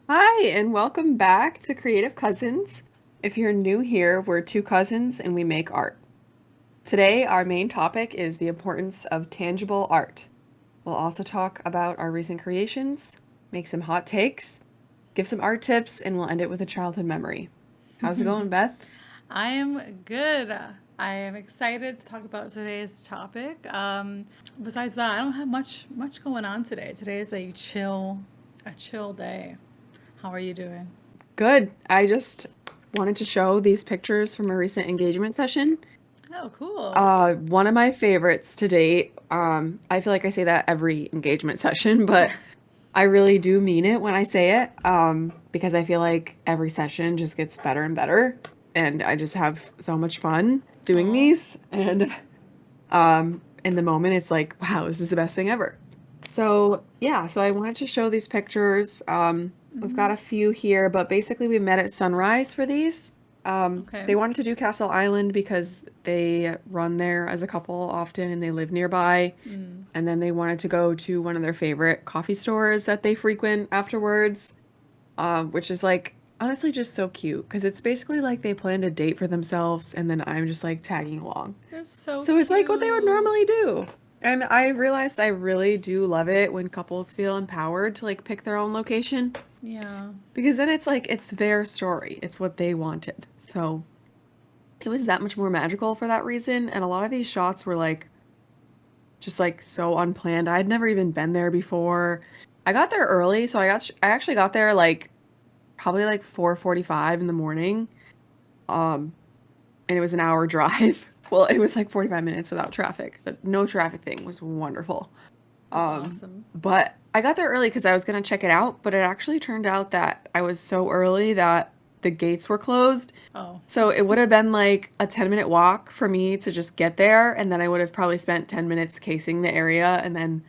Hi, and welcome back to Creative Cousins. If you're new here, we're two cousins and we make art. Today, our main topic is the importance of tangible art. We'll also talk about our recent creations, make some hot takes, give some art tips, and we'll end it with a childhood memory. How's it going, Beth? I am good. I am excited to talk about today's topic. Besides that, I don't have much going on today. Today is a chill day. How are you doing? Good. I just wanted to show these pictures from a recent engagement session. Oh, cool. One of my favorites to date. I feel like I say that every engagement session, but I really do mean it when I say it, because I feel like every session just gets better and better, and I just have so much fun doing Oh. these. And in the moment, it's like, wow, this is the best thing ever. So yeah, so I wanted to show these pictures. We've got a few here, but basically we met at Sunrise for these. Okay. They wanted to do Castle Island because they run there as a couple often and they live nearby. And then they wanted to go to one of their favorite coffee stores that they frequent afterwards, which is like honestly just so cute because it's basically like they planned a date for themselves and then I'm just like tagging along. That's so So it's like what they would cute. normally do. And I realized I really do love it when couples feel empowered to like pick their own location Yeah. because then it's like it's their story. It's what they wanted. So it was that much more magical for that reason. And a lot of these shots were like just like so unplanned. I'd never even been there before. I got there early, so I actually got there like probably like 4:45 in the morning. Um and it was an hour drive. Well, it was like 45 minutes without traffic. The no traffic thing was wonderful. That's Um, awesome. but I got there early because I was gonna check it out, but it actually turned out that I was so early that the gates were closed. Oh. So it would have been like a 10-minute walk for me to just get there, and then I would have probably spent 10 minutes casing the area and then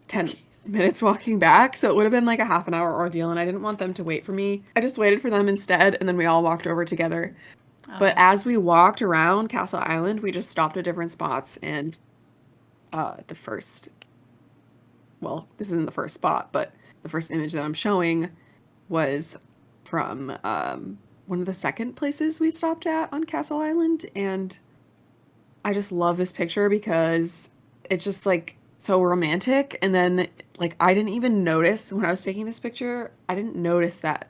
10 Okay. minutes walking back. So it would have been like a half an hour ordeal, and I didn't want them to wait for me. I just waited for them instead, and then we all walked over together. But Oh. as we walked around Castle Island, we just stopped at different spots and the first well, this isn't the first spot, but the first image that I'm showing was from one of the second places we stopped at on Castle Island. And I just love this picture because it's just like so romantic. And then, like, I didn't even notice when I was taking this picture, I didn't notice that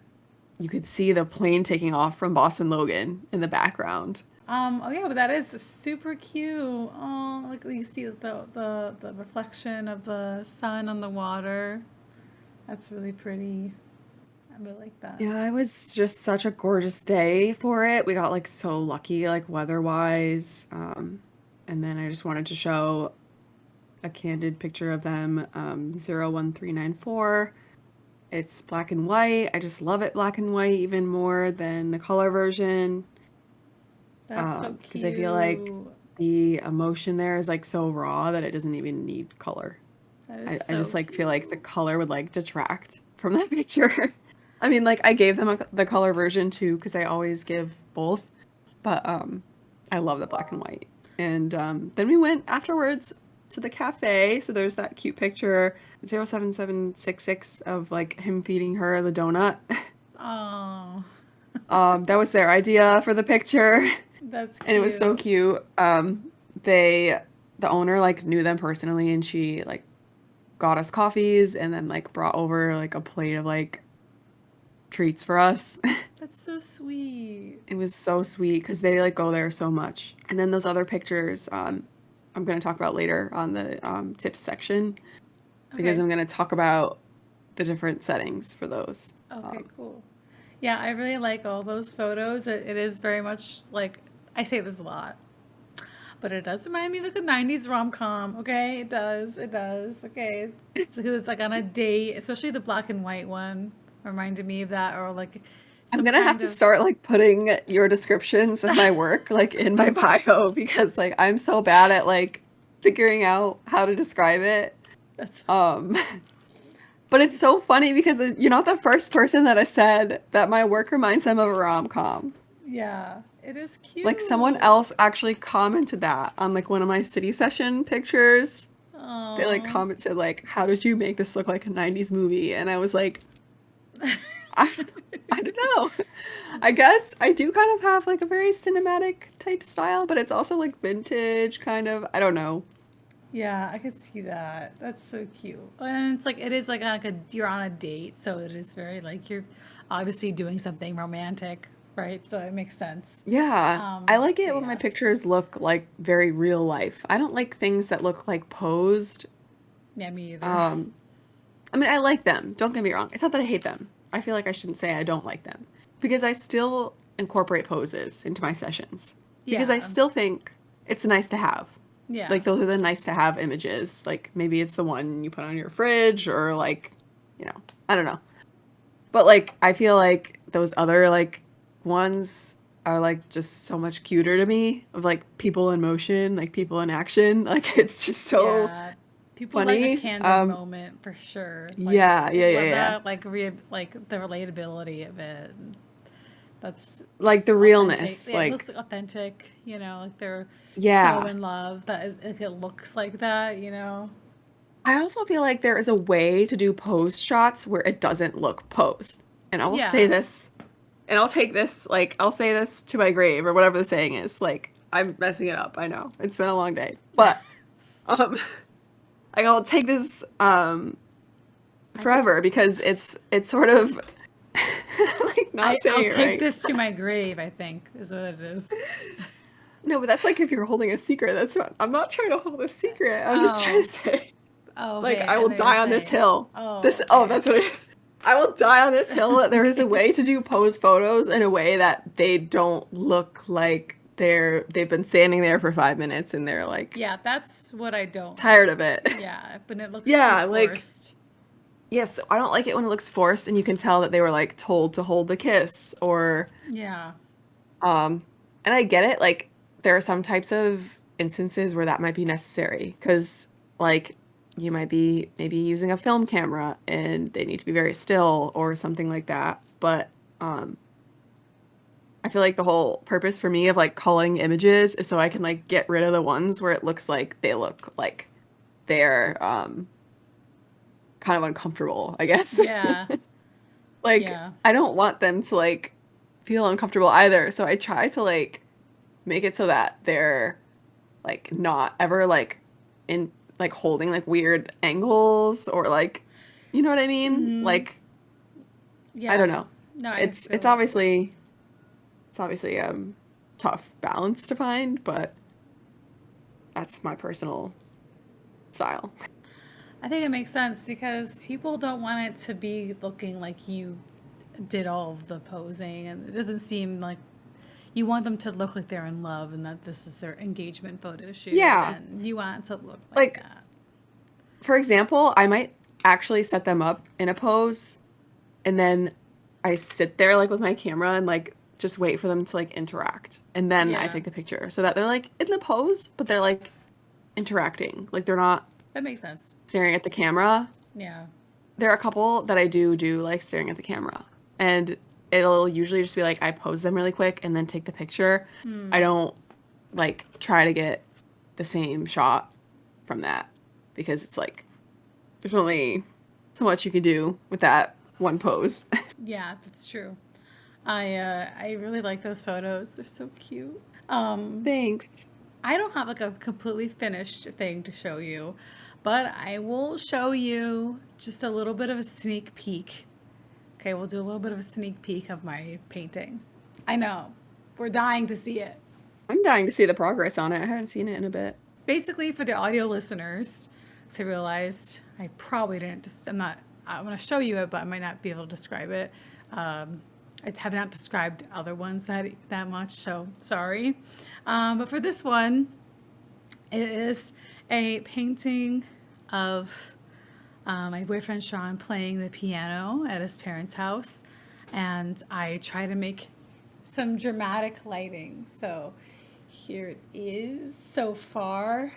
you could see the plane taking off from Boston Logan in the background. Oh yeah, but that is super cute. Oh, like you see the reflection of the sun on the water. That's really pretty. I really like that. Yeah, it was just such a gorgeous day for it. We got like so lucky, like weather-wise. And then I just wanted to show a candid picture of them, 01394. It's black and white. I just love it black and white even more than the color version. That's so Because I feel like cute. the emotion there is like so raw that it doesn't even need color. That is I just so like feel like the cute. color would like detract from that picture. I mean, like I gave them the color version too because I always give both, but I love the black and white. And then we went afterwards to the cafe. So there's that cute picture 07766 of like him feeding her the donut. Oh, That was their idea for the picture. that's And it was so cute. cute. They the owner like knew them personally and she like got us coffees and then like brought over like a plate of like treats for us. That's so sweet. It was so sweet because they like go there so much. And then those other pictures, I'm going to talk about later on the tips section because Okay. I'm going to talk about the different settings for those. Okay, cool. Yeah, I really like all those photos. It is very much like I say this a lot, but it does remind me of like a 90s rom-com, okay? It does. It does. Okay. It's like on a date, especially the black and white one reminded me of that or like I'm some gonna have kind to of start like putting your descriptions of my work like in my bio because like I'm so bad at like figuring out how to describe it. that's Um, but it's so funny because you're not the first person that has said that my work reminds them of a rom-com. yeah, it is Like someone cute. else actually commented that on like one of my city session pictures. They like Oh. commented like, "How did you make this look like a 90s movie?" And I was like, I, I don't know. I guess I do kind of have like a very cinematic type style, but it's also like vintage kind of. I don't know. Yeah, I could see that. That's so cute. And it's like it is like a you're on a date, so it is very like you're obviously doing something romantic, right? So it makes sense. Yeah, I like it But when my yeah. pictures look like very real life. I don't like things that look like posed. Yeah, me either. Um, I mean, I like them. Don't get me wrong. It's not that I hate them. I feel like I shouldn't say I don't like them because I still incorporate poses into my sessions because I Yeah. still think it's nice to have. Yeah. Like those are the nice to have images. Like maybe it's the one you put on your fridge or like, I don't know. But like I feel like those other like ones are like just so much cuter to me of like people in motion, like people in action. Like it's just so Yeah. People like a funny. candid moment for sure. Like Yeah, yeah, yeah, love yeah. that like the relatability of it. Like the It's authentic. realness, Yeah, it like looks authentic, like they're so yeah. in love that it looks like that. I also feel like there is a way to do pose shots where it doesn't look posed. And I will say Yeah. this, and I'll take this, like I'll say this to my grave or whatever the saying is. Like I'm messing it up, I know. It's been a long day. But um like I'll take this I think forever because it's sort of like not I'll saying it take right. this to my grave, I think, is what it is. No, but that's like if you're holding a secret. That's not I'm not trying to hold a secret. I'm just trying Oh. to say Oh, like okay. I I will know what you're die on this saying. hill. Oh, This oh, okay. that's what it is. I will die on this hill. There is a Okay. way to do pose photos in a way that they don't look like they've been standing there for 5 minutes and they're like Yeah, that's what I don't tired like. of it. Yeah, but it looks too Yeah, like forced. yes, I don't like it when it looks forced and you can tell that they were like told to hold the kiss or Yeah. um and I get it, like there are some types of instances where that might be necessary because like you might be maybe using a film camera and they need to be very still or something like that. But um I feel like the whole purpose for me of like culling images is so I can like get rid of the ones where it looks like they look like they're kind of uncomfortable, I guess. Yeah. Like Yeah. I don't want them to like feel uncomfortable either. So I try to like make it so that they're like not ever like in like holding like weird angles or like you know what I mean? Like I don't Yeah. know. No, I It's it's feel it. obviously it's obviously tough balance to find, but that's my personal style. I think it makes sense because people don't want it to be looking like you did all of the posing, and it doesn't seem like you want them to look like they're in love and that this is their engagement photo shoot, Yeah. and you want it to look like Like that. for example, I might actually set them up in a pose and then I sit there like with my camera and like just wait for them to like interact. And then I Yeah, take the picture so that they're like in the pose, but they're like interacting. Like they're not that makes sense. staring at the camera. Yeah. There are a couple that I do like staring at the camera. And it'll usually just be like I pose them really quick and then take the picture. I don't like try to get the same shot from that because it's like there's only so much you can do with that one pose. Yeah, that's true. I really like those photos. They're so cute. Thanks. I don't have like a completely finished thing to show you, but I will show you just a little bit of a sneak peek. Okay, we'll do a little bit of a sneak peek of my painting. I know. We're dying to see it. I'm dying to see the progress on it. I haven't seen it in a bit. Basically, for the audio listeners, because I realized I probably didn't, I'm not, I'm going to show you it, but I might not be able to describe it. I have not described other ones that much, so sorry. But for this one, it is a painting of my boyfriend Sean playing the piano at his parents' house, and I try to make some dramatic lighting. So here it is so far.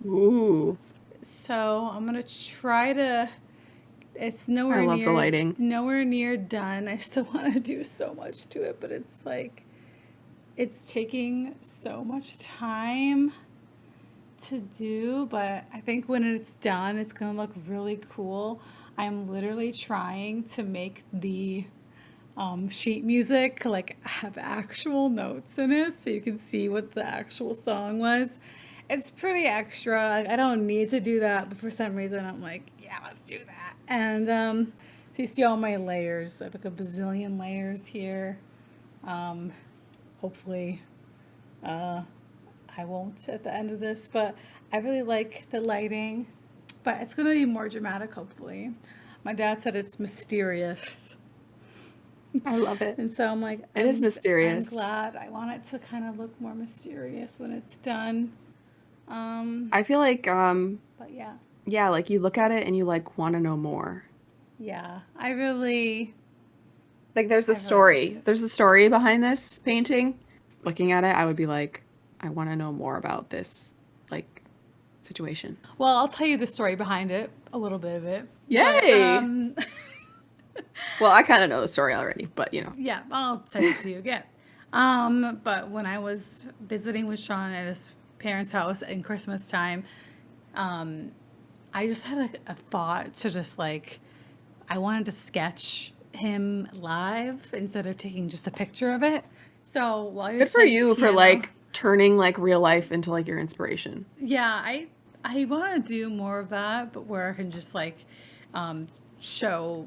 Ooh, So I'm gonna try to. It's I love the lighting. nowhere near done. I still want to do so much to it, but it's like it's taking so much time to do. But I think when it's done, it's gonna look really cool. I'm literally trying to make the sheet music, like have actual notes in it so you can see what the actual song was. It's pretty extra. I don't need to do that, but for some reason I'm like, yeah, let's do that. And so you see all my layers. I have like a bazillion layers here. Hopefully, I won't at the end of this, but I really like the lighting. But it's gonna be more dramatic, hopefully. My dad said it's mysterious. I love it. And so I'm like, It is I'm mysterious. glad. I want it to kind of look more mysterious when it's done. Um, I feel like, but yeah, yeah, like you look at it and you like want to know more. yeah. I really, Like there's a I really like story. it. There's a story behind this painting. Looking at it, I would be like, I want to know more about this like situation. Well, I'll tell you the story behind it, a little bit of it. But Yay! Well, I kind of know the story already, but you know. yeah, I'll tell it to you again. But when I was visiting with Sean at his parents' house in Christmas time, um, I just had a thought to just like, I wanted to sketch him live instead of taking just a picture of it. So while he Good was for playing you for piano, like turning like real life into like your inspiration. yeah, I want to do more of that, but where I can just like um, show,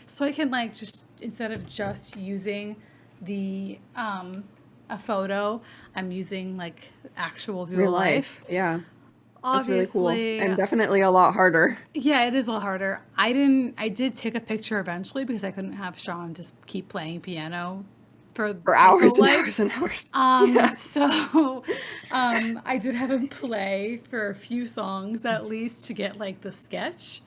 so I can like just instead of just using the a photo, I'm using like actual real Real life. life. Yeah. That's really cool Obviously, and definitely a lot harder. yeah, it is a lot harder. I did take a picture eventually because I couldn't have Sean just keep playing piano for For his whole hours and hours life. and hours. Yeah. So I did have him play for a few songs at least to get like the sketch.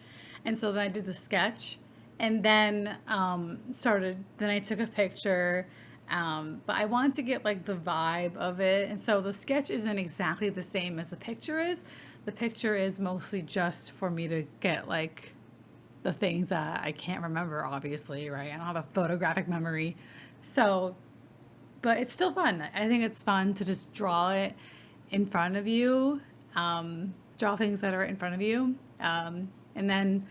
And so then I did the sketch and then then I took a picture. But I wanted to get like the vibe of it. And so the sketch isn't exactly the same as the picture is. The picture is mostly just for me to get like the things that I can't remember, obviously, right? I don't have a photographic memory. So but it's still fun. I think it's fun to just draw it in front of you, draw things that are in front of you, and then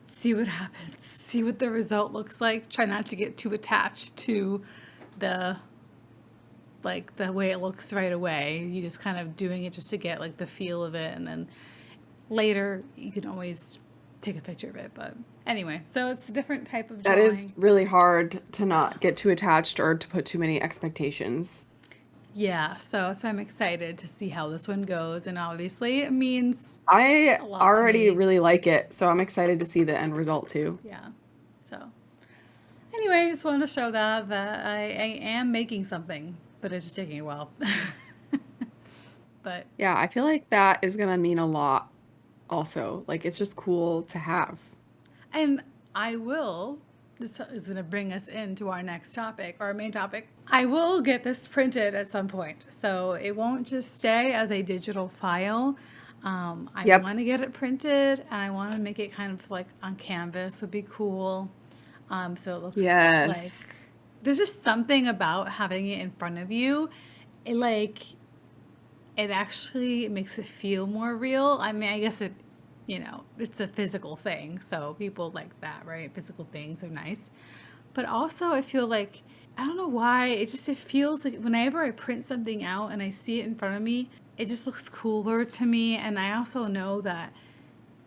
see what happens, see what the result looks like. Try not to get too attached to the like the way it looks right away. You just kind of doing it just to get like the feel of it, and then later you can always take a picture of it. But anyway, so it's a different type of That is drawing. really hard to Yeah. not get too attached or to put too many expectations. Yeah, so I'm excited to see how this one goes, and obviously it means I a lot to already me. really like it, so I'm excited to see the end result too. Yeah. So anyway, just wanted to show that I am making something, but it's just taking a while. But Yeah, I feel like that is gonna mean a lot also. Like it's just cool to have. and I will. This is going to bring us into our next topic, our main topic. I will get this printed at some point, so it won't just stay as a digital file. I Yep. want to get it printed, and I want to make it kind of like on canvas. Would be cool. So it looks Yes. like there's just something about having it in front of you. It like it actually makes it feel more real. I mean, I guess it's a physical thing, so people like that, right? Physical things are nice. But also, I feel like, I don't know why, it feels like whenever I print something out and I see it in front of me, it just looks cooler to me. And I also know that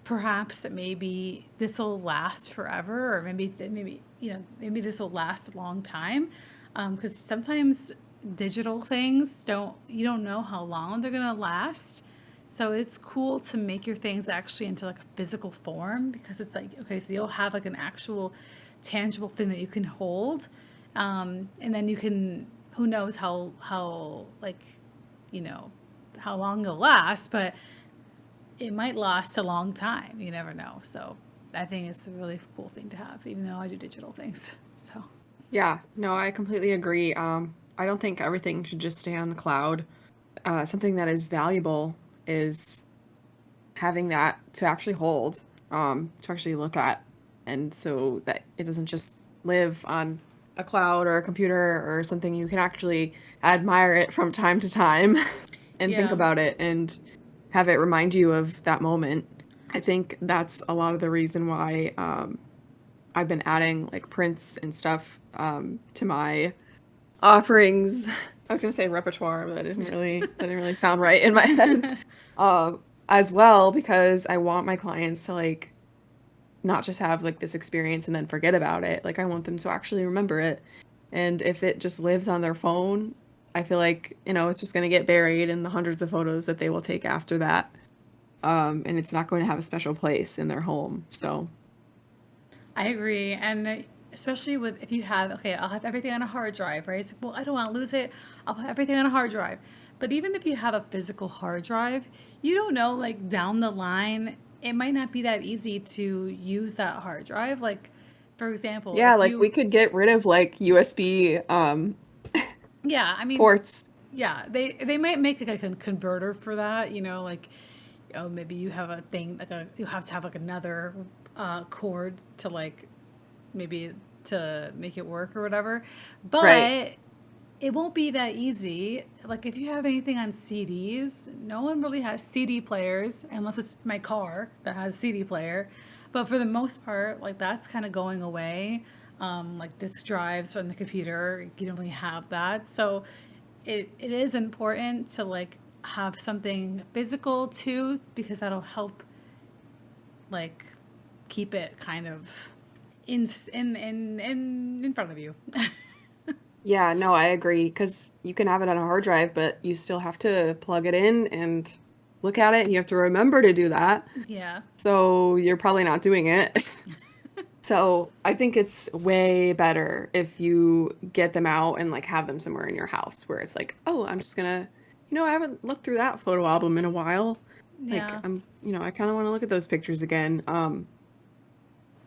perhaps maybe this will last forever, or maybe this will last a long time. Because sometimes digital things you don't know how long they're gonna last. So it's cool to make your things actually into like a physical form because it's like, okay, so you'll have like an actual tangible thing that you can hold, and then you can, who knows how like you know how long it'll last, but it might last a long time. You never know. So I think it's a really cool thing to have, even though I do digital things. So Yeah, no, I completely agree. I don't think everything should just stay on the cloud. Something that is valuable is having that to actually hold, to actually look at, and so that it doesn't just live on a cloud or a computer or something. You can actually admire it from time to time and think yeah, about it and have it remind you of that moment. I think that's a lot of the reason why I've been adding like prints and stuff to my offerings. I was gonna say repertoire, but that didn't really sound right in my head. Uh, as well, because I want my clients to like not just have like this experience and then forget about it. Like I want them to actually remember it. And if it just lives on their phone, I feel like, it's just gonna get buried in the hundreds of photos that they will take after that. And it's not going to have a special place in their home. So I agree. And especially with if you have, okay, I'll have everything on a hard drive, right? It's like, well, I don't want to lose it. I'll put everything on a hard drive. But even if you have a physical hard drive, you don't know, like down the line, it might not be that easy to use that hard drive. Like, for example, yeah, if like we you, could get rid of like USB yeah, I mean, ports. yeah, they might make like a converter for that, like, oh, maybe you have a thing like you have to have like another cord to like maybe to make it work or whatever. Right. But it won't be that easy. Like if you have anything on CDs, no one really has CD players unless it's my car that has a CD player. But for the most part, like that's kind of going away. Like disk drives on the computer, you don't really have that. So it is important to like have something physical too, because that'll help like keep it kind of in front of you. Yeah, no, I agree. Because you can have it on a hard drive, but you still have to plug it in and look at it, and you have to remember to do that. Yeah. So you're probably not doing it. So I think it's way better if you get them out and like have them somewhere in your house where it's like, oh, I'm just gonna, I haven't looked through that photo album in a while. Like Yeah. I kind of want to look at those pictures again. 'Cause,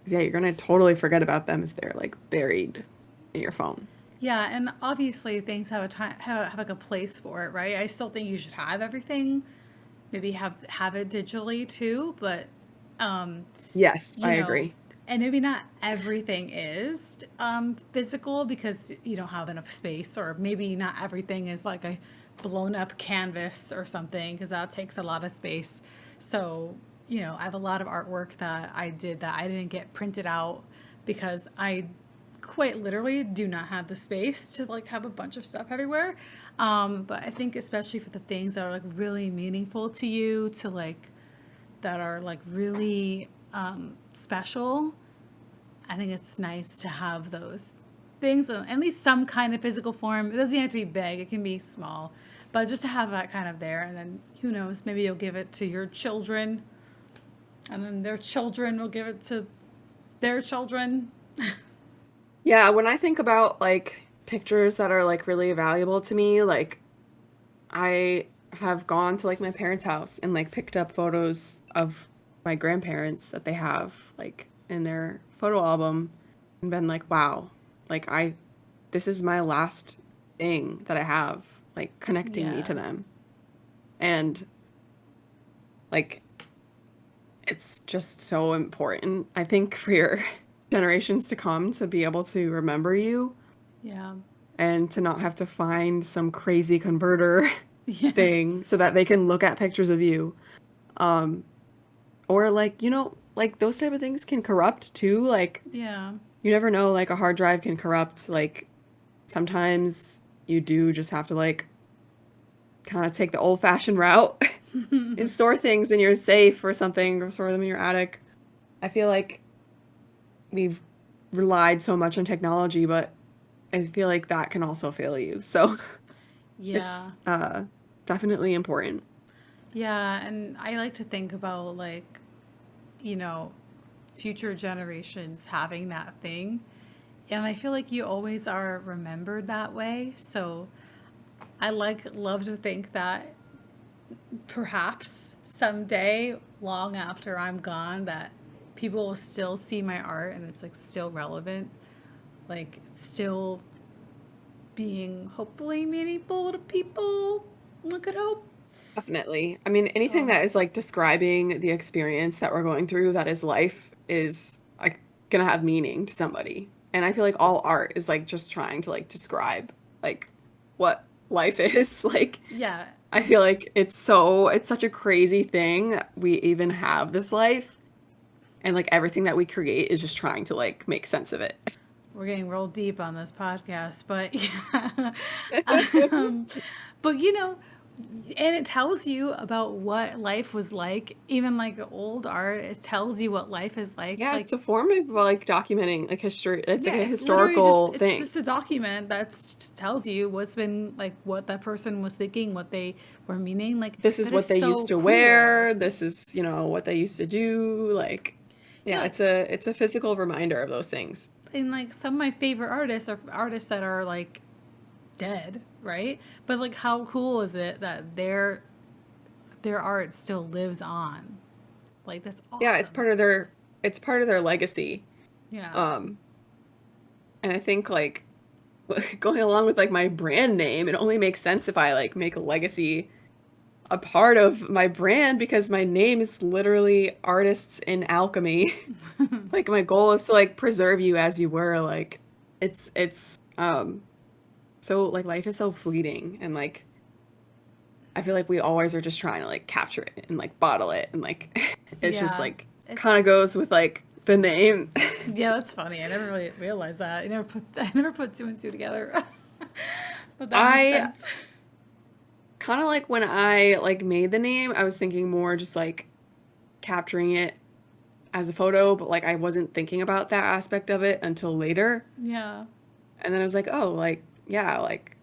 yeah, you're gonna totally forget about them if they're like buried in your phone. Yeah, and obviously things have a time have like a place for it, right? I still think you should have everything. Maybe have it digitally too, but um, Yes, you I know, agree. and maybe not everything is physical because you don't have enough space, or maybe not everything is like a blown up canvas or something because that takes a lot of space. So, I have a lot of artwork that I did that I didn't get printed out because I quite literally do not have the space to like have a bunch of stuff everywhere. But I think especially for the things that are like really meaningful to you, to like that are like really special, I think it's nice to have those things in at least some kind of physical form. It doesn't have to be big, it can be small, but just to have that kind of there. And then who knows, maybe you'll give it to your children, and then their children will give it to their children. Yeah, when I think about like pictures that are like really valuable to me, like I have gone to like my parents' house and like picked up photos of my grandparents that they have like in their photo album and been like, wow, like this is my last thing that I have like connecting me Yeah. to them. And like it's just so important, I think, for your generations to come to be able to remember you Yeah. and to not have to find some crazy converter Yeah. thing so that they can look at pictures of you. Um, or like, like those type of things can corrupt too. Like Yeah. you never know, like a hard drive can corrupt. Like sometimes you do just have to like kind of take the old fashioned route and store things in your safe or something, or store them in your attic. I feel like we've relied so much on technology, but I feel like that can also fail you. So it's Yeah. definitely important. Yeah. And I like to think about like, you know, future generations having that thing. And I feel like you always are remembered that way. So I like love to think that perhaps someday, long after I'm gone, that people will still see my art and it's like still relevant. Like it's still being hopefully meaningful to people. One could hope. Definitely. I mean, anything So that is like describing the experience that we're going through, that is life, is like gonna have meaning to somebody. And I feel like all art is like just trying to like describe like what life is. Like yeah, I feel like it's such a crazy thing we even have this life. and like everything that we create is just trying to like make sense of it. We're getting real deep on this podcast, but yeah. um, but and it tells you about what life was like. Even like old art, it tells you what life is like. Yeah, Like, it's a form of like documenting like history. It's like yeah, a it's literally just historical it's thing. just a document that just tells you what's been like, what that person was thinking, what they were meaning. Like, This is that is what they used so to cool. wear. This is, what they used to do. Like, Yeah, yeah, like, it's a physical reminder of those things. and like some of my favorite artists are artists that are like dead, right? But like, how cool is it that their art still lives on? Like, that's Yeah, awesome. it's part of their legacy. Yeah. Um, and I think like going along with like my brand name, it only makes sense if I like make a legacy a part of my brand because my name is literally Artists in Alchemy. Like my goal is to like preserve you as you were. Like it's so like life is so fleeting and like I feel like we always are just trying to like capture it and like bottle it and like it's just Yeah. like kind It's of goes with like the name. yeah, that's funny. I never really realized that. I never put two and two together. But that makes I sense. kind of like when I like made the name, I was thinking more just like capturing it as a photo, but like I wasn't thinking about that aspect of it until later. Yeah. And then I was like, oh, like, yeah, like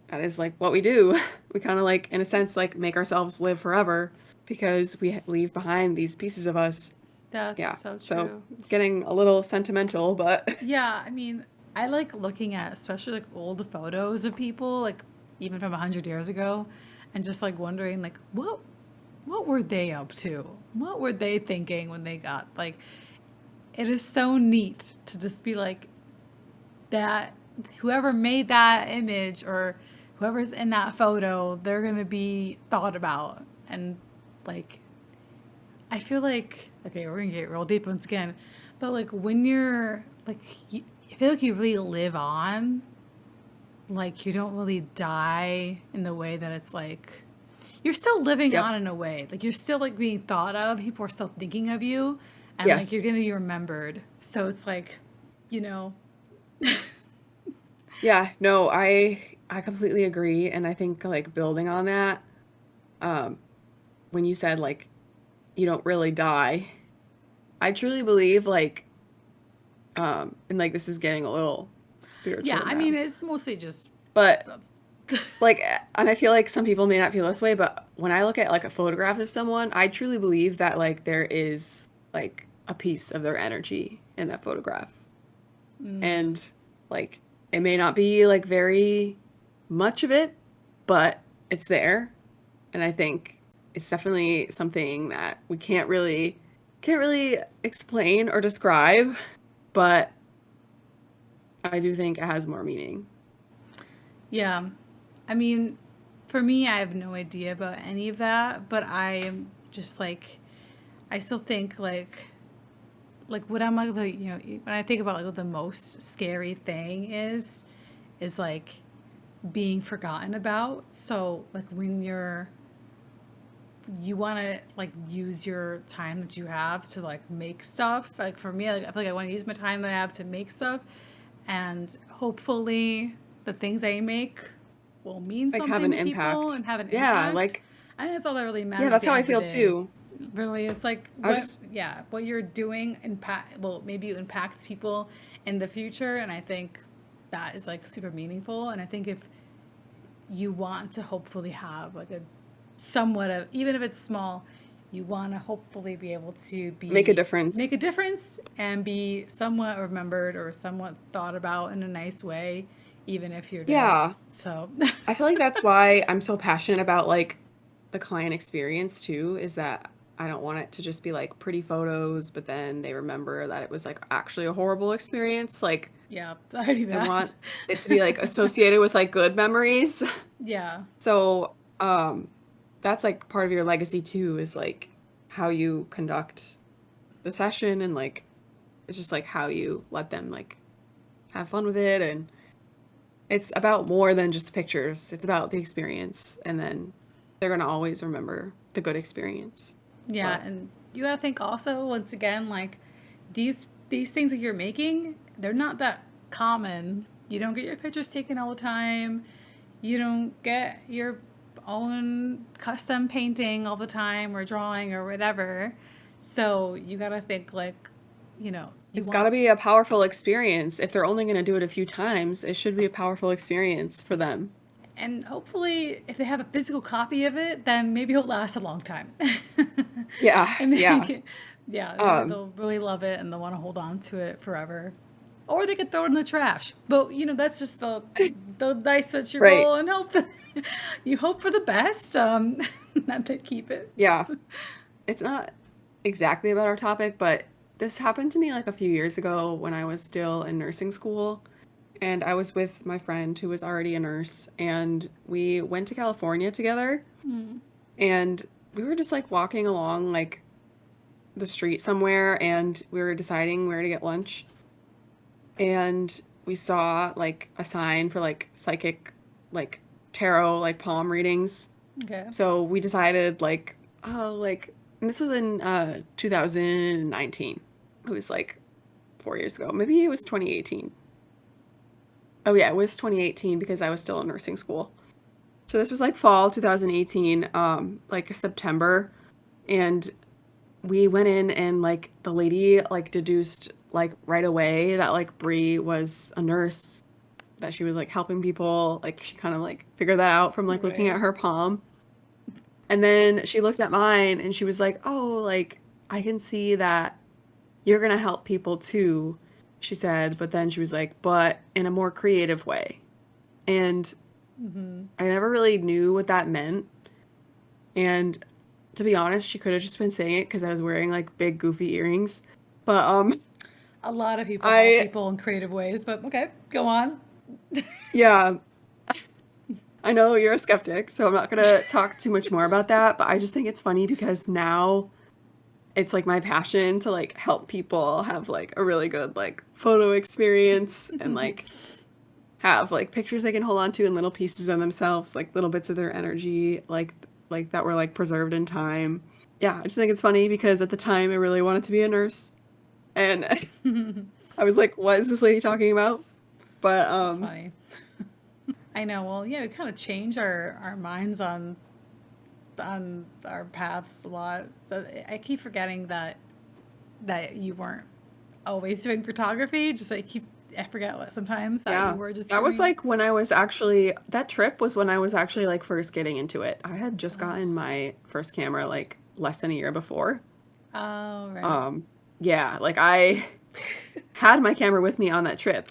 that is like what we do. We kind of like, in a sense, like make ourselves live forever because we leave behind these pieces of us. That's Yeah. so So true. getting a little sentimental, but Yeah, I mean, I like looking at especially like old photos of people, like even from 100 years ago, and just like wondering like what were they up to? What were they thinking when they got like it is so neat to just be like that whoever made that image or whoever's in that photo, they're going to be thought about. And like I feel like okay, we're going to get real deep once again, but like when you're like I feel like you really live on, like you don't really die in the way that it's like you're still living yep. on in a way. Like you're still like being thought of. People are still thinking of you, and like you're Yes. gonna be remembered. So it's like, you know, Yeah, no, I completely agree. And I think like building on that, um, when you said like you don't really die, I truly believe like and like this is getting a little yeah. spiritual I mean, now. it's mostly just But like and I feel like some people may not feel this way, but when I look at like a photograph of someone, I truly believe that like there is like a piece of their energy in that photograph. mm, And like it may not be like very much of it, but it's there. And I think it's definitely something that we can't really explain or describe, but I do think it has more meaning. yeah. I mean, for me, I have no idea about any of that, but I am just like, I still think like what I'm like, when I think about like what the most scary thing is like being forgotten about. So like when you want to like use your time that you have to like make stuff. Like for me, like, I feel like I want to use my time that I have to make stuff, and hopefully the things I make will mean Like have something an to people impact. and have an Yeah, impact. like And that's all that really yeah, matters at that's the how I end of the feel day. too. Really, it's like I what, just yeah, what you're doing impact. Well, maybe it impacts people in the future, and I think that is like super meaningful. And I think if you want to hopefully have like a somewhat of even if it's small, you want to hopefully be able to make a be make a difference. difference and be somewhat remembered or somewhat thought about in a nice way, even if you're dead. Yeah. So I feel like that's why I'm so passionate about like the client experience too, is that I don't want it to just be like pretty photos, but then they remember that it was like actually a horrible experience. Like yeah, already I bad. want it to be like associated with like good memories. Yeah. So, that's like part of your legacy too, is like how you conduct the session and like it's just like how you let them like have fun with it and it's about more than just the pictures. It's about the experience and then they're gonna always remember the good experience. Yeah, But and you gotta think also once again like these things that you're making, they're not that common. You don't get your pictures taken all the time. You don't get your own custom painting all the time or drawing or whatever. So you got to think like, you It's got want. to be a powerful experience. If they're only going to do it a few times, it should be a powerful experience for them. And hopefully, if they have a physical copy of it, then maybe it'll last a long time. Yeah, And they yeah. can, yeah, Um, they'll really love it and they'll want to hold on to it forever. Or they could throw it in the trash. But that's just the dice that you right. roll and hope that you hope for the best. That they keep it. Yeah. It's not exactly about our topic, but this happened to me like a few years ago when I was still in nursing school. And I was with my friend who was already a nurse, and we went to California together. And we were just like walking along like the street somewhere, and we were deciding where to get lunch. And we saw like a sign for like psychic, like tarot, like palm readings. Okay. So we decided like, and this was in 2019. It was like 4 years ago. Maybe it was 2018. Oh yeah, it was 2018 because I was still in nursing school. So this was like fall 2018, like September, and we went in and like the lady like deduced like right away that like Bree was a nurse, that she was like helping people. Like she kind of like figured that out from like looking Right. at her palm. And then she looked at mine and she was like, "Oh, like I can see that you're gonna help people too," she said, but then she was like, "But in a more creative way." And I never really knew what that meant. And to be honest, she could have just been saying it because I was wearing like big goofy earrings. But A lot of people help I people in creative ways, but okay, go on. yeah, I know you're a skeptic, so I'm not gonna talk too much more about that, but I just think it's funny because now it's like my passion to like help people have like a really good like photo experience and like have like pictures they can hold on to in little pieces of themselves, like little bits of their energy, like that were like preserved in time. Yeah, I just think it's funny because at the time I really wanted to be a nurse, and I was like, what is this lady talking about? But That's funny. I know. Well, yeah, we kind of change our minds on our paths a lot. So I keep forgetting that you weren't always doing photography. Just I forget what sometimes that you yeah, were just that was doing. like when I was actually, that trip was when I was actually like first getting into it. I had just gotten my first camera like less than a year before. Oh, right. Um, yeah, like I had my camera with me on that trip,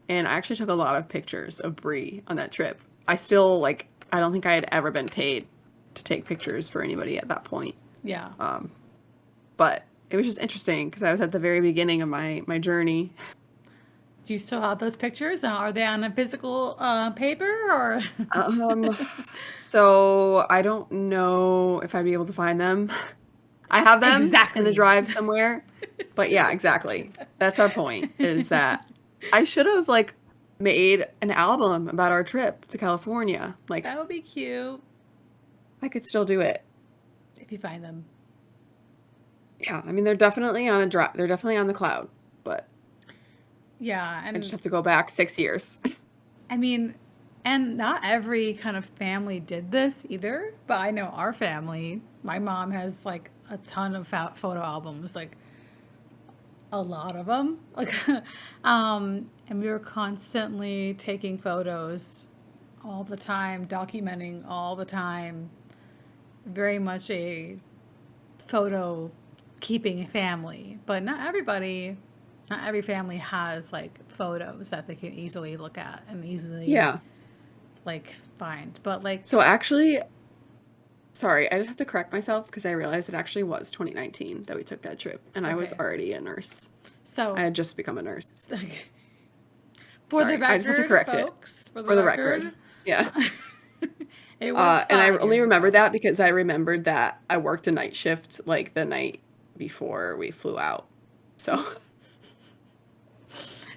and I actually took a lot of pictures of Brie on that trip. I still like, I don't think I had ever been paid to take pictures for anybody at that point. Yeah. Um, but it was just interesting because I was at the very beginning of my journey. Do you still have those pictures? Are they on a physical paper or? Um, so I don't know if I'd be able to find them. I have them in the Exactly. drive somewhere. But yeah, exactly. That's our point, is that I should have like made an album about our trip to California. Like That would be cute I could still do it. if you find them. Yeah, I mean they're definitely on a drive. They're definitely on the cloud, but Yeah, I just and have to go back 6 years. I mean, and not every kind of family did this either, but I know our family, my mom has like a ton of photo albums, like a lot of them. Like, and we were constantly taking photos all the time, documenting all the time. Very much a photo keeping family, but not every family has like photos that they can easily look at and easily Yeah. like find. But like, So actually, sorry, I just have to correct myself because I realized it actually was 2019 that we took that trip, and I was okay, already a nurse. I so had just become a nurse. for the Sorry, I just have to record, correct it folks, for the for the record. record, Yeah. it was And I five only years remembered ago. that because I remembered that I worked a night shift like the night before we flew out. So,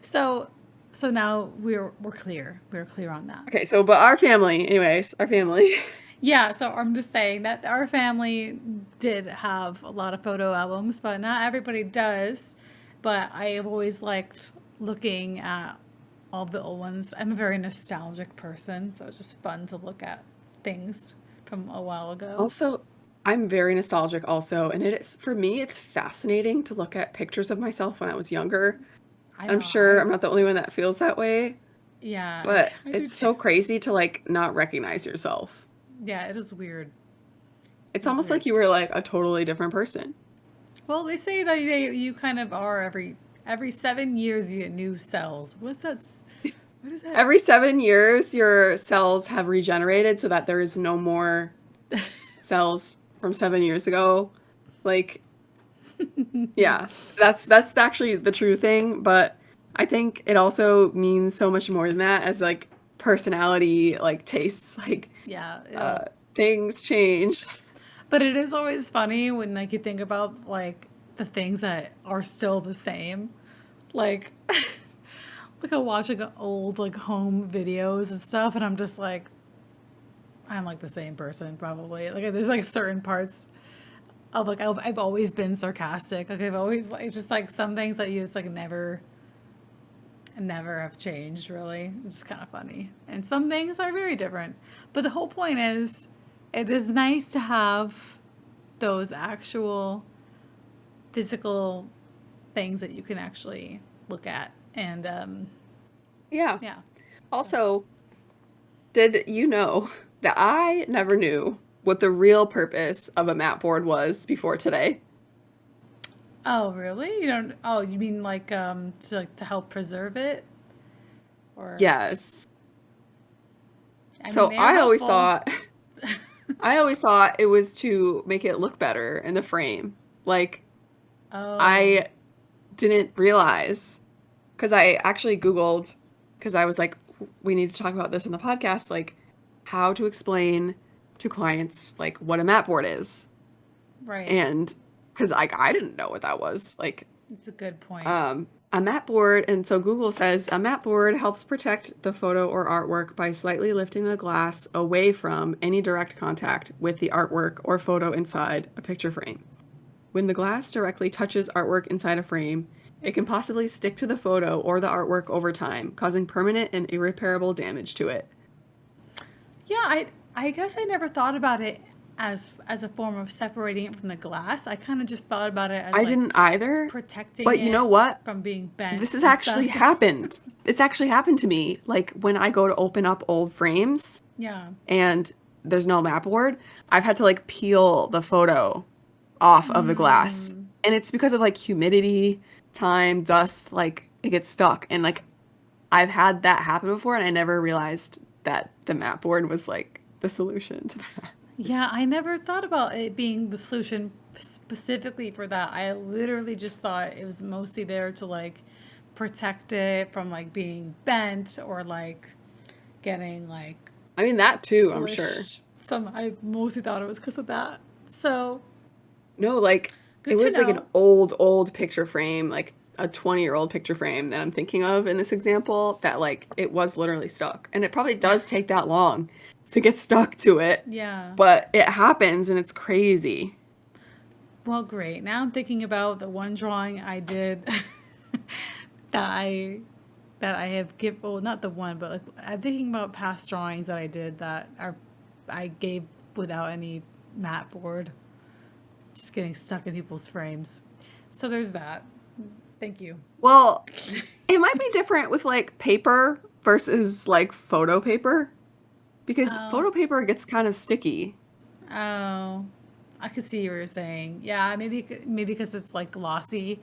So, so now we're clear. We're clear on that. okay, so but our family, anyways, our family. Yeah, so I'm just saying that our family did have a lot of photo albums, but not everybody does. but I have always liked looking at all the old ones. I'm a very nostalgic person, so it's just fun to look at things from a while ago. Also, I'm very nostalgic also, and it is for me, it's fascinating to look at pictures of myself when I was younger. I I'm know, sure I'm not the only one that feels that way, yeah, but I do it's too. so crazy to like not recognize yourself. Yeah, it is weird. It's It is almost weird. like you were like a totally different person. Well, they say that you kind of are every 7 years you get new cells. What is that? Every 7 years, your cells have regenerated so that there is no more cells from 7 years ago. Like, yeah, that's actually the true thing, but I think it also means so much more than that as like personality, like tastes, like Yeah, uh things change. but it is always funny when like you think about like the things that are still the same. Like like I'm watching old like home videos and stuff and I'm just like I'm like the same person probably. Like there's like certain parts of like I've always been sarcastic. Like I've always like just like some things that you just like never have changed really. It's just kind of funny. And some things are very different. But the whole point is it is nice to have those actual physical things that you can actually look at. And Yeah. yeah. So, Also, did you know that I never knew what the real purpose of a mat board was before today? oh, really? You don't, oh, you mean to help preserve it? Or, Yes. I mean, So they are helpful. I always thought it was to make it look better in the frame. Like Oh, I didn't realize because I actually Googled because I was like, we need to talk about this in the podcast, like how to explain to clients like what a mat board is. right. And because like I didn't know what that was. Like It's a good point. a mat board, and so Google says a mat board helps protect the photo or artwork by slightly lifting the glass away from any direct contact with the artwork or photo inside a picture frame. When the glass directly touches artwork inside a frame, it can possibly stick to the photo or the artwork over time, causing permanent and irreparable damage to it. Yeah, I guess I never thought about it as a form of separating it from the glass. I kind of just thought about it as I like didn't either, protecting but you know it what? from being bent This has and actually stuff. happened. It's actually happened to me. Like when I go to open up old frames Yeah. and there's no map board, I've had to like peel the photo off of the glass. Mm. And it's because of like humidity, time, dust, like it gets stuck. And like I've had that happen before and I never realized that the map board was like the solution to that. Yeah, I never thought about it being the solution specifically for that. I literally just thought it was mostly there to like protect it from like being bent or like getting like I mean that too, I'm sure. squished. Some I mostly thought it was because of that. So No, like it good to was like an know. old picture frame, like a 20-year-old picture frame that I'm thinking of in this example that like it was literally stuck. And it probably does take that long to get stuck to it, Yeah. but it happens and it's crazy. Well, great. Now I'm thinking about the one drawing I did that I have give well not the one but like I'm thinking about past drawings that I did that are I gave without any mat board just getting stuck in people's frames. So there's that. Thank you. Well, it might be different with like paper versus like photo paper because Oh, photo paper gets kind of sticky. oh, I could see what you're saying. Yeah, maybe because it's like glossy,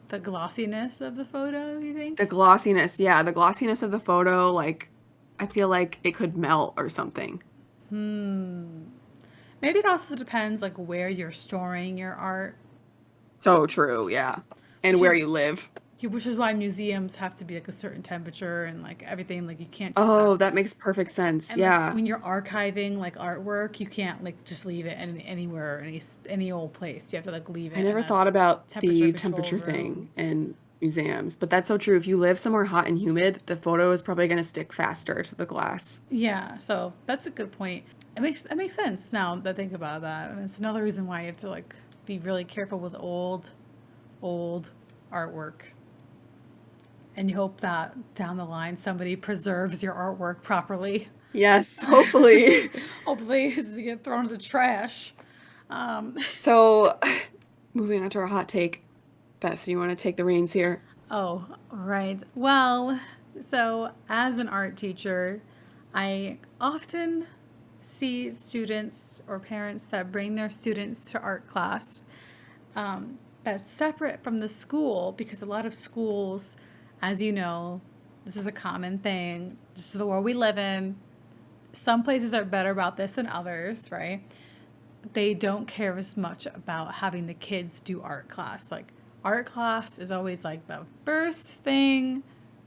the glossiness of the photo. You The think? glossiness, yeah, the glossiness of the photo, like I feel like it could melt or something. Maybe it also depends like where you're storing your art, So true, yeah. And which where you is live. which is why museums have to be like a certain temperature and like everything. Like you can't just have Oh, that makes perfect sense. and like Yeah. when you're archiving like artwork, you can't like just leave it anywhere, any old place. You have to like leave I it in never a thought about temperature the controlled temperature room. thing in museums, but that's so true. If you live somewhere hot and humid, the photo is probably going to stick faster to the glass. Yeah, so that's a good point. It makes sense now that I think about that, and it's another reason why you have to like be really careful with old artwork. And you hope that down the line somebody preserves your artwork properly. Yes, hopefully. Hopefully, it doesn't get thrown in the trash. So, moving on to our hot take. Beth, you want to take the reins here? Oh, right. Well, so as an art teacher, I often see students or parents that bring their students to art class that's separate from the school because a lot of schools, as you know, this is a common thing, just the world we live in. Some places are better about this than others, right? They don't care as much about having the kids do art class. Like, art class is always like the first thing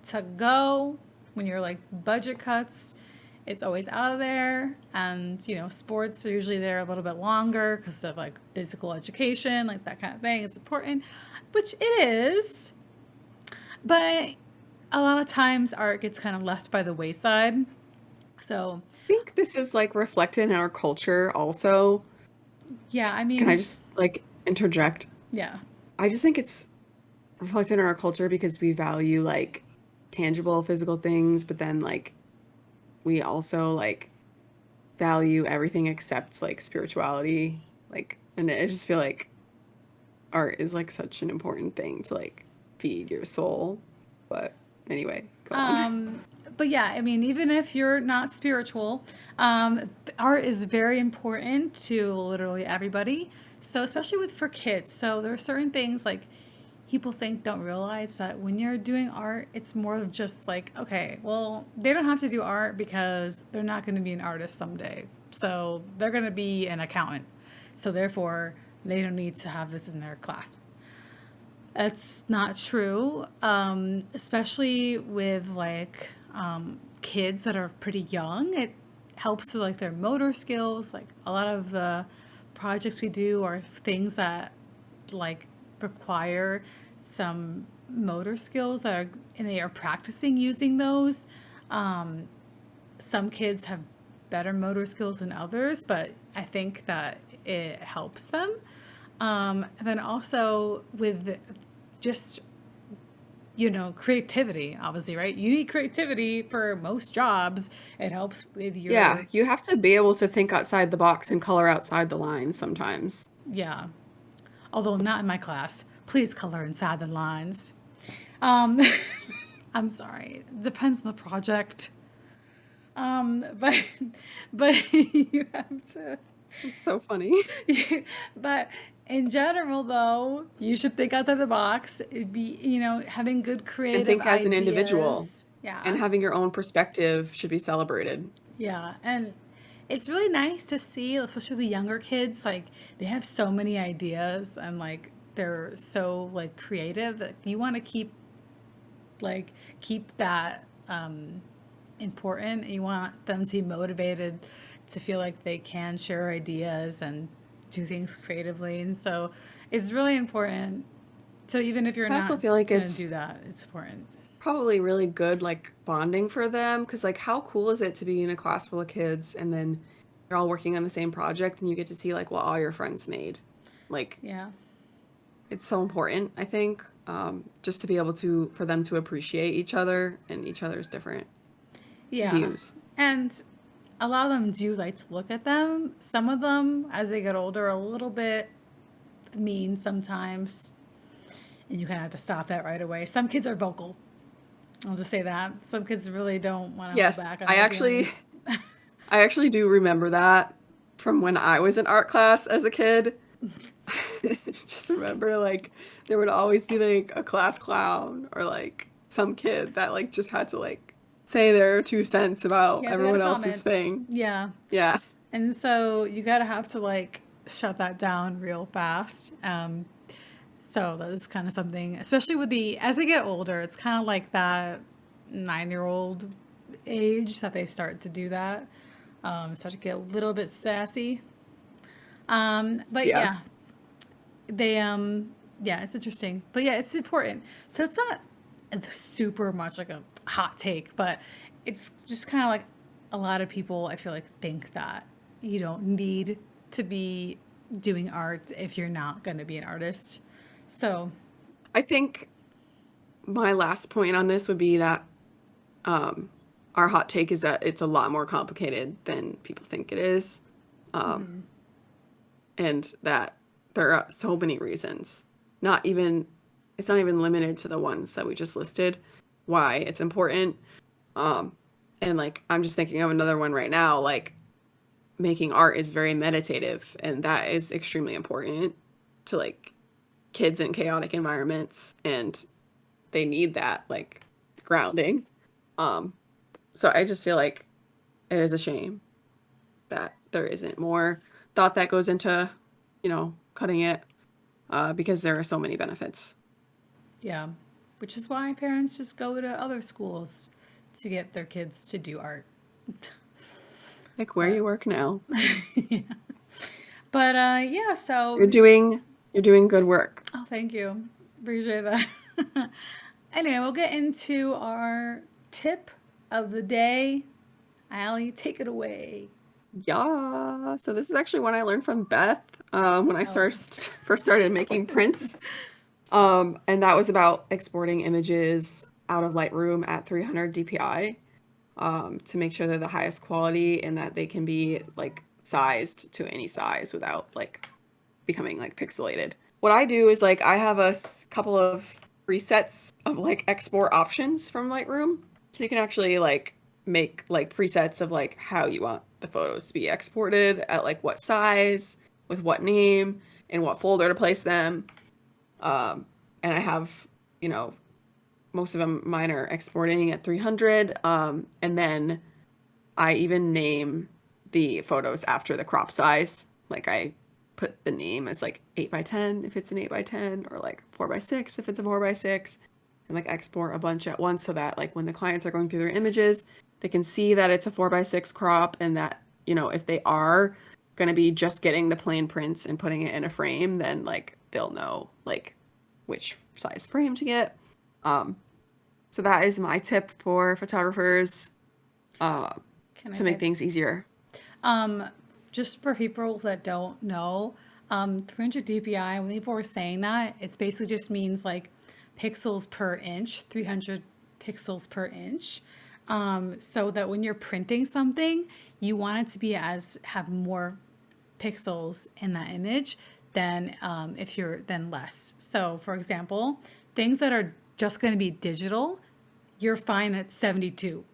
to go when you're like budget cuts. It's always out of there. And, sports are usually there a little bit longer because of like physical education, like that kind of thing is important, which it is. But a lot of times art gets kind of left by the wayside. So, I think this is like reflected in our culture also. yeah, I Can I mean, just like interject? yeah. I just think it's reflected in our culture because we value like tangible physical things, but then like we also like value everything except like spirituality. Like, and I just feel like art is like such an important thing to like feed your soul. But anyway, go on. Um, but yeah, I mean, even if you're not spiritual, art is very important to literally everybody. So especially with for kids. So there are certain things like people don't realize that when you're doing art, it's more of just like, okay, well, they don't have to do art because they're not going to be an artist someday. So they're going to be an accountant. So therefore, they don't need to have this in their class. That's not true, especially with like kids that are pretty young. It helps with like their motor skills. Like a lot of the projects we do are things that like require some motor skills that are and they are practicing using those. Some kids have better motor skills than others, but I think that it helps them. And then also with just, creativity, obviously, right? You need creativity for most jobs. It helps with Yeah, your, you have to be able to think outside the box and color outside the lines sometimes. yeah. Although not in my class. Please color inside the lines. Um, I'm sorry. It depends on the project. But but you have to. It's so funny. But in general, though, you should think outside the box. It'd be, having good And creative think as an individual. ideas. And Yeah. having your own perspective should be celebrated. Yeah. And it's really nice to see, especially the younger kids, like they have so many ideas and like they're so like creative that you want to keep that important. You want them to be motivated to feel like they can share ideas and do things creatively. And so it's really important. So even if you're I also not feel like going to do it's that, it's important. probably really good like bonding for them because like how cool is it to be in a class full of kids and then you're all working on the same project and you get to see like what all your friends made. Like Yeah. it's so important, I think, just to be able to for them to appreciate each other and each other's different Yeah. views. And a lot of them do like to look at them. Some of them, as they get older, are a little bit mean sometimes. And you kind of have to stop that right away. Some kids are vocal. I'll just say that. Some kids really don't want to hold Yes, back on I their actually feelings. I actually do remember that from when I was in art class as a kid. Just remember like there would always be like a class clown or like some kid that like just had to like say their 2 cents about Yeah, they got a everyone else's comment. thing. Yeah. Yeah. And so you gotta have to like shut that down real fast. So that is kind of something, especially with as they get older, it's kind of like that 9-year-old age that they start to do that. Start to get a little bit sassy. But Yeah. yeah, yeah, it's interesting. But yeah, it's important. So it's not super much like a hot take, but it's just kind of like a lot of people I feel like think that you don't need to be doing art if you're not going to be an artist. So, I think my last point on this would be that um, our hot take is that it's a lot more complicated than people think it is. Um, Mm-hmm. and that there are so many reasons. Not even it's not even limited to the ones that we just listed why it's important. Um, and like I'm just thinking of another one right now, like making art is very meditative and that is extremely important to like kids in chaotic environments and they need that like grounding. Um, so I just feel like it is a shame that there isn't more thought that goes into, cutting it because there are so many benefits. Yeah. Which is why parents just go to other schools to get their kids to do art. Like where But you work now, yeah. But yeah, so you're doing you're doing good work. oh, thank you. Appreciate that. Anyway, we'll get into our tip of the day. Allie, take it away. Yeah. So this is actually one I learned from Beth when I Oh, first started making prints. And that was about exporting images out of Lightroom at 300 DPI to make sure they're the highest quality and that they can be like sized to any size without like becoming like pixelated. What I do is like I have a couple of presets of like export options from Lightroom. So you can actually like make like presets of like how you want the photos to be exported at like what size, with what name, and what folder to place them. Um, and I have, you know, most of them mine are exporting at 300. And then I even name the photos after the crop size. Like I put the name as like 8 by 10 if it's an 8 by 10 or like 4 by 6 if it's a 4 by 6 and like export a bunch at once so that like when the clients are going through their images, they can see that it's a 4 by 6 crop and that, if they are going to be just getting the plain prints and putting it in a frame, then like they'll know like which size frame to get. Um, so that is my tip for photographers. Uh, can I to make get things easier. um just for people that don't know, 300 DPI, when people were saying that, it basically just means like pixels per inch, 300 pixels per inch. So that when you're printing something, you want it to be as have more pixels in that image than if you're then less. So, for example, things that are just going to be digital, you're fine at 72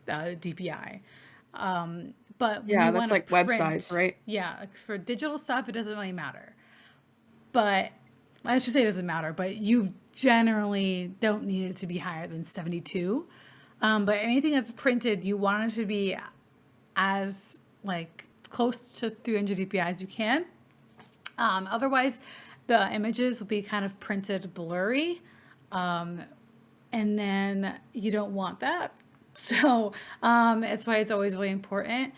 DPI. But when Yeah, you that's want to like web size, print, right? yeah, like for digital stuff, it doesn't really matter. But I should say it doesn't matter, but you generally don't need it to be higher than 72. But anything that's printed, you want it to be as like close to 300 DPI as you can. Otherwise, the images will be kind of printed blurry, and then you don't want that. So that's why it's always really important,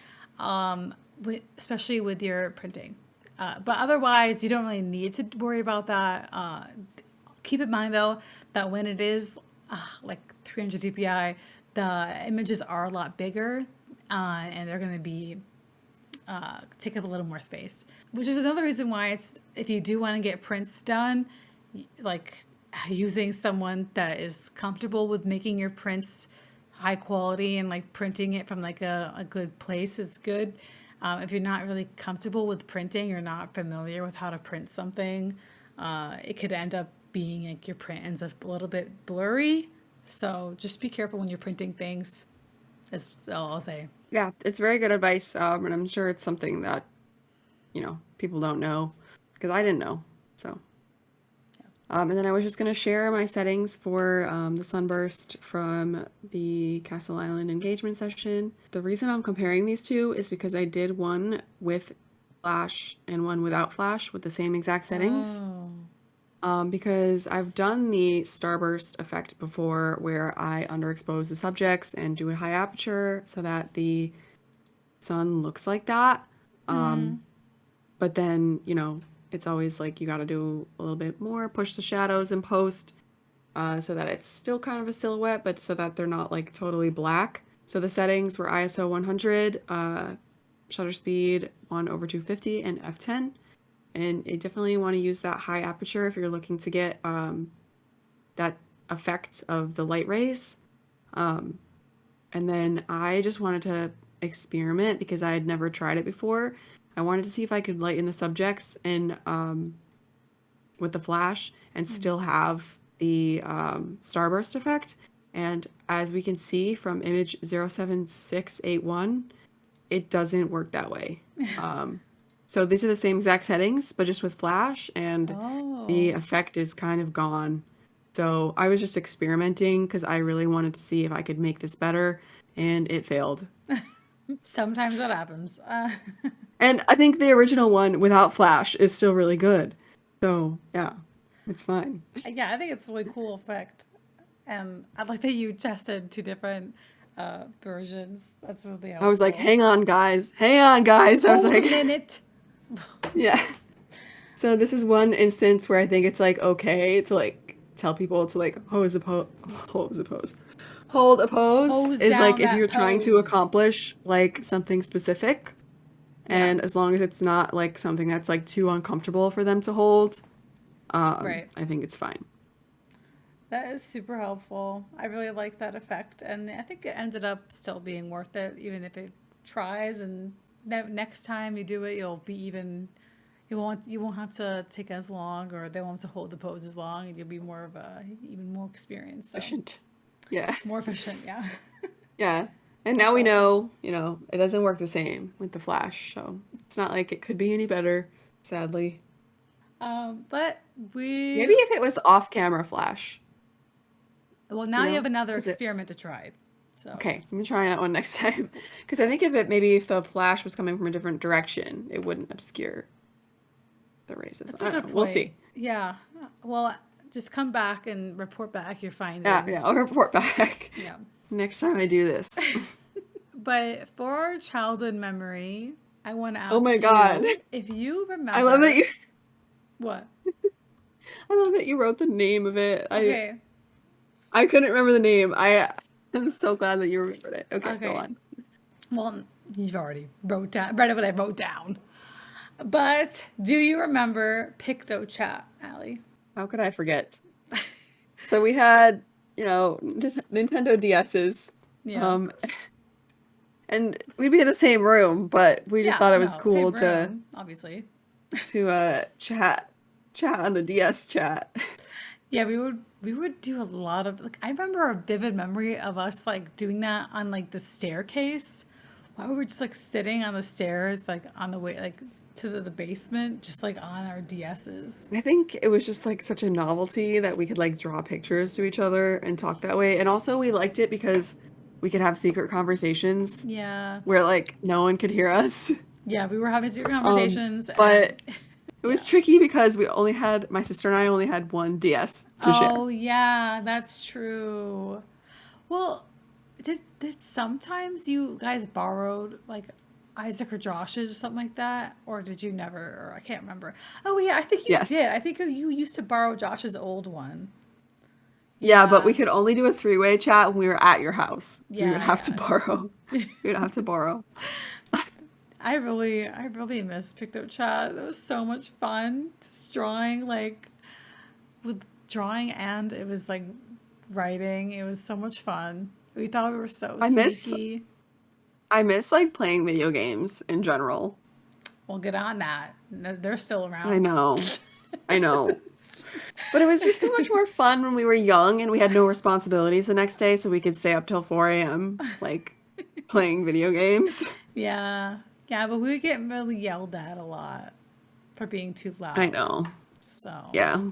especially with your printing. But otherwise, you don't really need to worry about that. Keep in mind though that when it is like 300 DPI, the images are a lot bigger, and they're going to be take up a little more space, which is another reason why it's if you do want to get prints done, like using someone that is comfortable with making your prints high quality and like printing it from like a good place is good. If you're not really comfortable with printing, you're not familiar with how to print something, it could end up being like your print ends up a little bit blurry. So just be careful when you're printing things, is all I'll say. Yeah, it's very good advice, and I'm sure it's something that, people don't know because I didn't know. So, and then I was just going to share my settings for the sunburst from the Castle Island engagement session. The reason I'm comparing these two is because I did one with flash and one without flash with the same exact settings. Oh. Because I've done the starburst effect before where I underexpose the subjects and do a high aperture so that the sun looks like that. But then, it's always like you got to do a little bit more, push the shadows in post so that it's still kind of a silhouette, but so that they're not like totally black. So the settings were ISO 100, shutter speed 1/250, and f10. And you definitely want to use that high aperture if you're looking to get that effects of the light rays. Um, and then I just wanted to experiment because I had never tried it before. I wanted to see if I could lighten the subjects and with the flash and Mm. still have the starburst effect. And as we can see from image 07681, it doesn't work that way. Um, so these are the same exact settings, but just with flash, and the Oh. effect is kind of gone. So I was just experimenting because I really wanted to see if I could make this better, and it failed. Sometimes that happens. And I think the original one without flash is still really good. So yeah, it's fine. Yeah, I think it's a really cool effect. And I like that you tested two different versions. That's really I was like, helpful. hang on, guys. Hang on, guys. I was Hold a like, minute. yeah. So this is one instance where I think it's like okay to like tell people to like hold a pose Hose is like down if that you're trying to pose. accomplish like something specific, Yeah, and as long as it's not like something that's like too uncomfortable for them to hold, right. I think it's fine. That is super helpful. I really like that effect. And I think it ended up still being worth it, even if it tries. And next time you do it, you'll be even. You won't have to take as long, or they won't have to hold the pose as long, and you'll be more of a even more experienced. So Efficient. Yeah. more efficient. Yeah, Yeah. And now that's we awesome. know, it doesn't work the same with the Flash, so it's not like it could be any better, sadly. But we Maybe if it was off-camera Flash, well now you have another because it. experiment to try. So Okay, let me try that one next time. Because I think if the Flash was coming from a different direction, it wouldn't obscure the races. that's a I don't good know. We'll point. see. Yeah. Well, just come back and report back your Yeah, findings. I'll report back Yeah. next time I do this. But for our childhood memory, I want to Oh my ask God. you if you I love that remember you what? I love that you wrote the name of it. Okay. I couldn't remember the name. I'm so glad that you remembered it. Okay, go Okay. on. Well, you've already wrote down read what I wrote down. But do you remember PictoChat, Allie? How could I forget? So we had, Nintendo DS's, Yeah. um, and we'd be in the same room, but we just Yeah, thought it was no, same cool to room, obviously. chat on the DS chat. Yeah, we would do a lot of like I remember a vivid memory of us like doing that on like the staircase. While we were just like sitting on the stairs, like on the way like to the basement, just like on our DSs. I think it was just like such a novelty that we could like draw pictures to each other and talk that way. And also we liked it because we could have secret conversations Yeah. where like no one could hear us. Yeah, we were having secret conversations and But it was yeah. tricky because my sister and I only had one DS to share. Oh, yeah, that's true. Well, did sometimes you guys borrowed like Isaac or Josh's or something like that? Or did you never? Or I can't remember. Oh, yeah, I think you Yes. did. I think you used to borrow Josh's old one. Yeah, but we Yeah. could only do a three-way chat when we were at your house. So we would Yeah, have to yeah. borrow. We would have to borrow. I really miss PictoChat. It was so much fun. Just drawing like with drawing and it was like writing. It was so much fun. We thought we were so I miss sneaky. I miss like playing video games in general. We'll get on that. They're still I around. know. I know. But it was just so much more fun when we were young and we had no responsibilities the next day, so we could stay up till 4 a.m. like playing video games. Yeah. Yeah, but we would get really yelled at a lot for being too I loud. know. So, Yeah.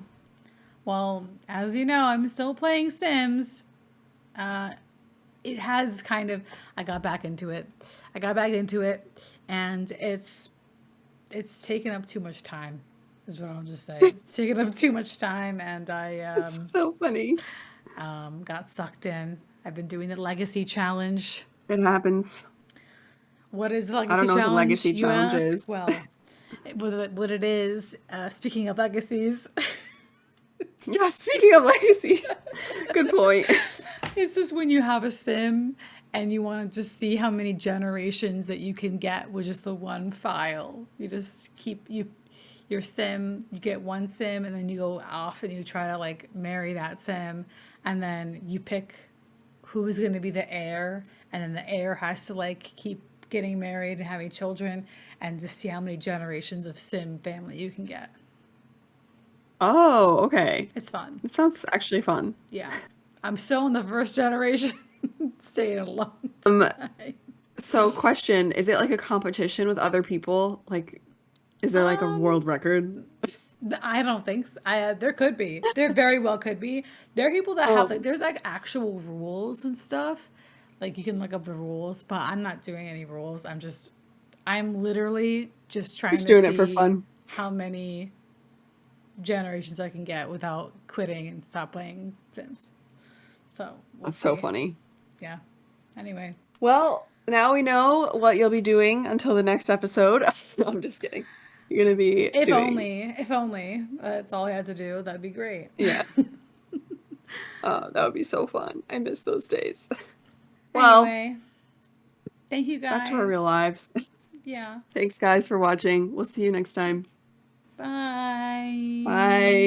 well, as you know, I'm still playing Sims. It has kind of I got back into it. I got back into it and it's taken up too much time is what I'll just say. It's taken up too much time and I It's so funny. got sucked in. I've been doing the legacy challenge. It happens. What is the I legacy don't know what the challenge, legacy you challenge ask? is. Well, what it is, speaking of legacies, Yeah, speaking of legacies, good point. it's just when you have a sim and you want to just see how many generations that you can get with just the one file. You just keep your sim, you get one sim and then you go off and you try to like marry that sim and then you pick who's going to be the heir, and then the heir has to like keep getting married and having children, and just see how many generations of Sim family you can get. Oh, okay. It's fun. It sounds actually fun. Yeah. I'm still in the first generation, staying a long Um, time. so question, is it like a competition with other people? Like, is there like a Um, world record? I don't think so. There could be. There very well could be. There are people that have like Um, there's like actual rules and stuff. Like you can look up the rules, but I'm not doing any rules. I'm literally just trying just to doing it for see fun. how many generations I can get without quitting and stop playing Sims. So we'll That's so see. funny. Yeah. Anyway, Well, now we know what you'll be doing until the next episode. I'm just kidding. You're gonna be doing, if only that's all I had to do, that'd be great. yeah. That would be so fun. I miss those days. Well, Anyway, thank you back to our real guys. lives. Yeah. Thanks, guys, for watching. We'll see you next time. Bye. Bye.